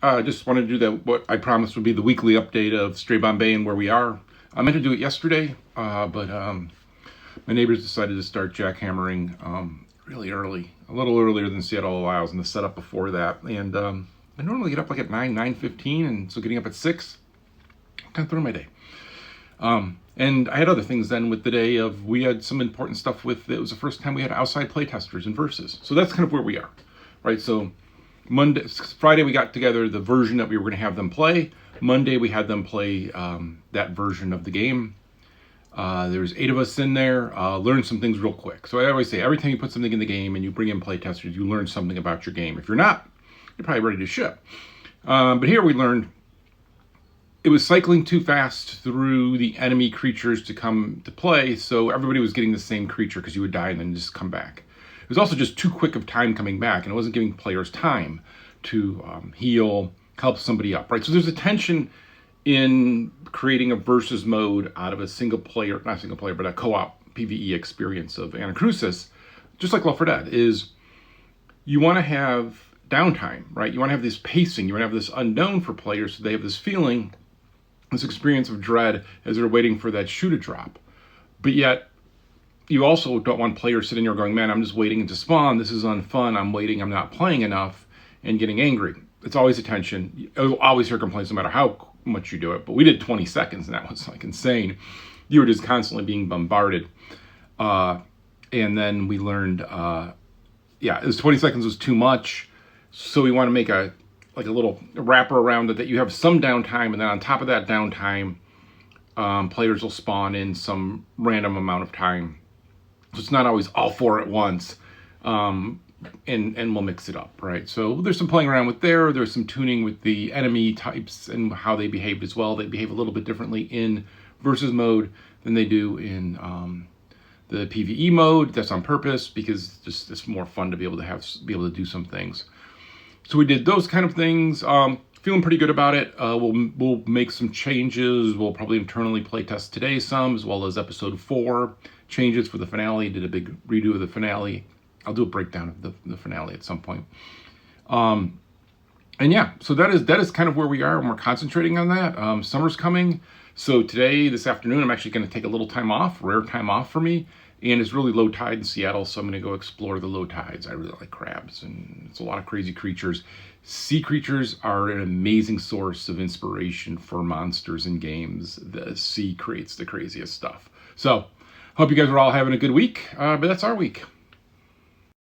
Just wanted to do what I promised would be the weekly update of Stray Bombay and where we are. I meant to do it yesterday, but my neighbors decided to start jackhammering really early, a little earlier than Seattle allows, and the setup before that. And I normally get up like at 9:15, and so getting up at 6, kind of throwing my day. And I had other things then with the day of, we had some important stuff with, it was the first time we had outside playtesters and Versus. So that's kind of where we are, right? So Friday we got together the version that we were going to have them play. Monday we had them play that version of the game. There's 8 of us in there, learned some things real quick. So I always say, every time you put something in the game and you bring in playtesters, you learn something about your game. If you're not, you're probably ready to ship. But here we learned it was cycling too fast through the enemy creatures to come to play, so everybody was getting the same creature because you would die and then just come back. It was also just too quick of time coming back, and it wasn't giving players time to heal, help somebody up, right? So there's a tension in creating a versus mode out of a single player, not single player, but a co-op PvE experience of Anacrusis, just like Left 4 Dead, is you want to have downtime, right? You want to have this pacing, you want to have this unknown for players so they have this feeling, this experience of dread as they're waiting for that shoe to drop. But yet, you also don't want players sitting there going, man, I'm just waiting to spawn, this is unfun, I'm waiting, I'm not playing enough, and getting angry. It's always a tension. You'll always hear complaints no matter how much you do it, but we did 20 seconds, and that was like insane. You were just constantly being bombarded. And then we learned, it was 20 seconds was too much, so we want to make a little wrapper around it that you have some downtime, and then on top of that downtime, players will spawn in some random amount of time. So it's not always all 4 at once, and we'll mix it up, right? So there's some playing around with there. There's some tuning with the enemy types and how they behaved as well. They behave a little bit differently in versus mode than they do in the PvE mode. That's on purpose because it's more fun to be able to do some things. So we did those kind of things. Feeling pretty good about it. We'll make some changes. We'll probably internally play test today some, as well as episode 4 changes for the finale. Did a big redo of the finale. I'll do a breakdown of the finale at some point. And yeah, so that is kind of where we are, and we're concentrating on that. Summer's coming. So today, this afternoon, I'm actually going to take a little time off, rare time off for me. And it's really low tide in Seattle, so I'm going to go explore the low tides. I really like crabs, and it's a lot of crazy creatures. Sea creatures are an amazing source of inspiration for monsters in games. The sea creates the craziest stuff. So, hope you guys are all having a good week, but that's our week.